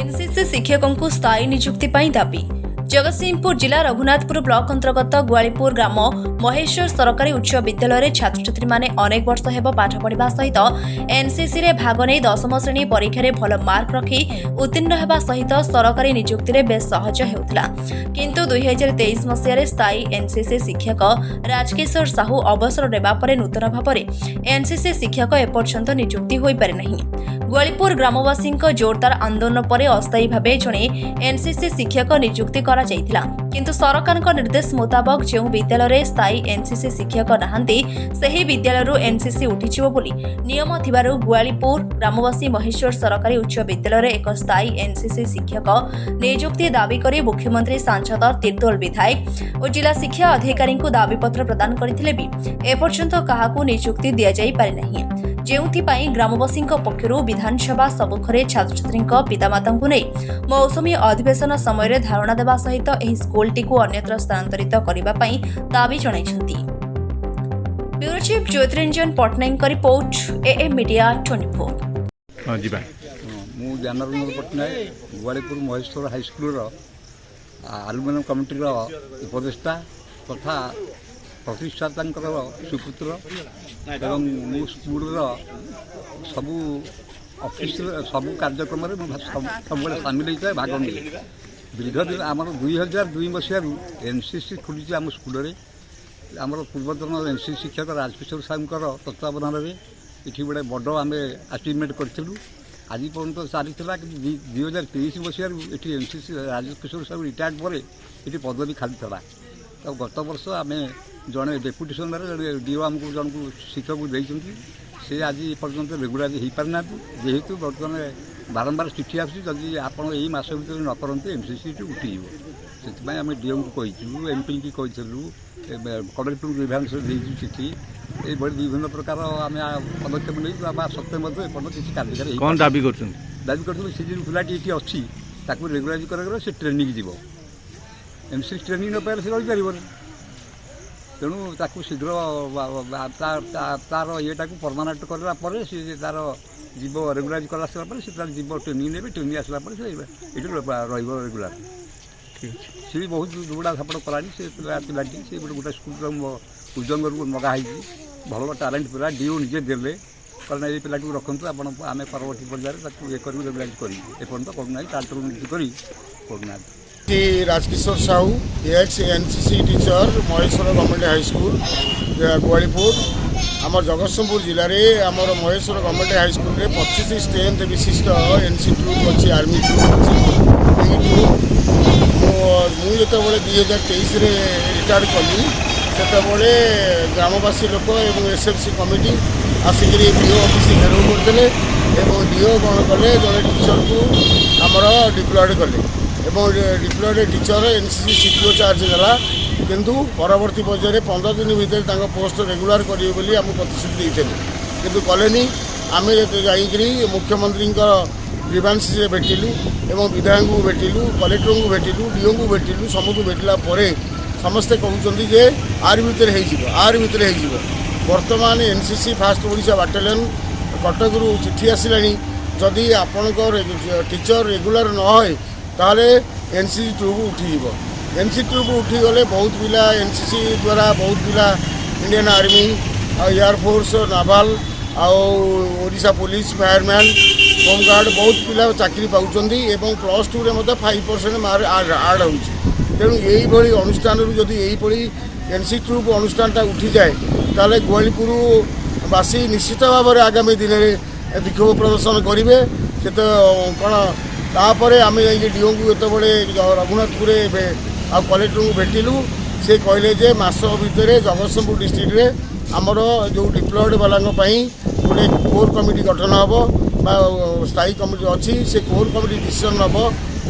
NCC शिक्षकों को स्थायी नियुक्ति पाई दाबी। जगतसिंहपुर जिला रघुनाथपुर ब्लॉक अंतर्गत ग्वालीपुर ग्राम महेश्वर सरकारी उच्च विद्यालय छात्र छात्री माने अनेक वर्ष हेब पाठ पढ़ा सहित एनसीसी रे भाग नहीं 10म श्रेणी परीक्षा रे भल मार्क रखी उत्तीर्ण हेबा सहित सरकारी नियुक्ति रे बेस सहज हेउतला। किंतु 2023 मसिया रे स्थायी एनसीसी शिक्षक राजकिशोर साहू अवसर नेबा परे नूतन भाବରେ एनसीसी शिक्षक एपर्यंत नियुक्ति होई पारे नहीं। ग्वालीपुर ग्रामवासी जोरदार आंदोलन पर अस्थायी भावे जड़े एनसीसी शिक्षक नियुक्ति करा जायतिला। किंतु सरकार निर्देश मुताबक जो विद्यालय स्थायी एनसीसी शिक्षक नहांती सही विद्यालय एनसीसी उठिजिवो बोली नियम थिबारु ग्वालीपुर ग्रामवासी महेश्वर सरकारी उच्च विद्यालय एक स्थायी एनसीसी शिक्षक नियुक्ति दाबी करी मुख्यमंत्री सांसद तीर्तोल विधायक और जिला शिक्षा अधिकारी को दाबीपत्र प्रदान करथिले भी एपर्यंत काहाकू नियुक्ति दिया जाई पारे नहीं। जेउथिपाई ग्रामवासी पक्षरु विधानसभा सम्मुखरे छात्र छात्री पितामाता नहीं मौसुमी अधिवेशन समय धारणा देवा सहित एही स्कूलटी को अन्यत्र स्थानांतरित करबा पई दाबी जणाइछंती। Bureau chief Jyotiranjan Pattnaik report AM media 24। हां जी बा मु Gyanaranjan Pattnaik Gualipur Maheswar high school alumni committee उपदेष्टा तथा प्रतिष्ठाता सुपुत्र एवं मो स्कूल सबू ऑफिस सबू कार्यक्रम सब सामिल होता है भाग नहीं। दीर्घ दिन आम 2002 मसीह एनसीसी खुली आम स्कूल आमर पूर्वतन एनसीसी शिक्षक राजकिशोर साहूर तत्वावधान में ये गोटे बड़ आम अचिवमेंट करूँ आज पर्यटन चली 2023 मसीह ये एनसीसी राजकिशोर साहू रिटायर्ड पर ये पदवी खाली था। तो गत वर्ष आम जड़े डेपुटेसन जड़े डीओ आमको जन को शिक्षक देते सी आज पर्यटन रेगुलार हो पारिना जेहेतु बर्तमान बारंबार चिठी आसुच्छी आप मस भर न करते एनसीसी उठिज से आम डीओ को कहीचु एमपी की कहीलु कलेक्टर विभाग देचु चिठी ये विभिन्न प्रकार आम पदक्षेप नहीं सत्वे किसी कार्यकारी कौन दाबी कर सी जो पिलाटी ये अच्छी रेगुलाइज कर से ट्रेनिंग जीव एनसीसी ट्रेनिंग न पाए से रही पार तेणु ताकू शीघ्र तार येटा को परमानेंट करापर सी तार जीव रेगुलाइज कर सारा जीव ट्रेनिंग ने ट्रेनिंग आसला ये रेगुलार सी बहुत दुबड़ा झापड़ कलानी से पिलाटी से गोटे स्कूल उजंगर मगाही भल टैलेंट पिला डीओ निजे देले कहना ये पिला रखु आम परवर्ती पर्यायर ये कर रेगुलाइज करपर्यंत करना टाटर निजी करना। Rajkishore Sahu ex NCC teacher Maheswar government high school Gualipur आम जगतसिंहपुर जिले में आम महेश्वर गवर्नमेंट हाई स्कूल में 25 स्ट्रेंथ विशिष्ट एनसी ट्रुप अच्छी आर्मी ट्रुप अच्छी मुझे 2023 रिटायर्ड कली से ग्रामवासी लोक SFC committee Ashik do office घेराव करते डीओ कौन कले जड़े टीचर को आमर डिप्लॉयड कले deployed teacher NCC CTO charge देला किंतु परवर्ती पर्यायर 15 दिन भीतर पोस्ट रेगुलार करेंगे आम प्रतिश्रुति देते किंतु कलेनी आम जाकि मुख्यमंत्री ग्रीवांस से भेटिलु एवं विधायक को भेटिलु कलेक्टर को भेटिलु डीओ को भेटिलु समूह भेटिला समस्ते कहते जे आर भितर बर्तमान NCC fast Odisha battalion Cuttack चिठी आसला जदि आपणकर टीचर रेगुलार न होए ताले एनसीसी ट्रुप उठीज एनसीसी ट्रुप उठीगले बहुत पिला एनसीसी द्वारा बहुत पिला Indian army air force naval Odisha police fireman home guard बहुत पिला चाकरी पाउछंदी एवं +2 रे 5% मार्क आड होउछि। तेणु यही अनुष्ठान जदि यही एनसीसी ट्रुप अनुष्ठानटा उठी जाए ताले ग्वालीपुर बासी निश्चित भाव में आगामी दिन में विक्षोभ प्रदर्शन करेंगे से तो कौन तापर आम जा डीओ को जो रघुनाथपुर आ कलेक्टर को भेटिलु से कहले जे मास भितर जगतसिंहपुर डिस्ट्रिक्ट रे आमर जो डिप्लॉयड वाला गोटे कोर कमिटी गठन हम स्थायी कमिटी अच्छी से कोर कमिटी डिसीजन नब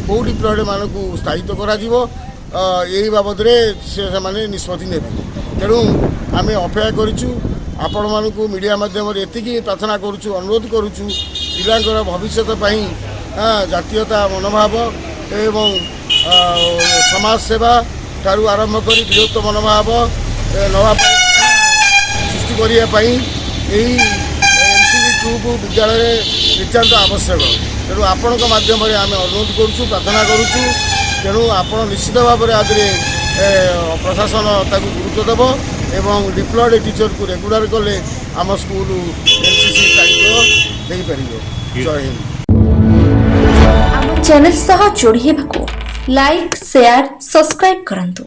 कौ डिप्लॉयड मान को स्थायित्व यही बाबद से निष्पत्ति ने तेणु आम अपेक्षा करूँ आपण मानू मीडिया माध्यम एति प्रार्थना करुचु अनुरोध करुचु पिलांकर भविष्य जातीयता मनोभाव एवं समाज सेवा ठारू आरंभ कर बृहत्त मनोभाव नवा सृष्टि करने एनसीसी ट्रुप विद्यालय नितांत आवश्यक। ତେଣୁ ଆପଣଙ୍କ ମାଧ୍ୟମରେ ଆମେ ଅନୁରୋଧ କରୁଛୁ, ପ୍ରାର୍ଥନା କରୁଛୁ। ତେଣୁ ଆପଣ ନିଶ୍ଚିତ ଭାବରେ ଆଦିରେ ପ୍ରଶାସନ ତାକୁ ଗୁରୁତ୍ୱ ଦେବ ଏବଂ ଡିପ୍ଲଏଡ୍ ଟିଚରକୁ ରେଗୁଲାର କଲେ ଆମ ସ୍କୁଲ NCC ଦାୟିତ୍ୱ ଦେଇପାରିବ। ଜୟ ହିନ୍ଦ। ଆମ ଚ୍ୟାନେଲ ସହ ଯୋଡ଼ି ହେବାକୁ ଲାଇକ୍, ସେୟାର, ସବସ୍କ୍ରାଇବ୍ କରନ୍ତୁ।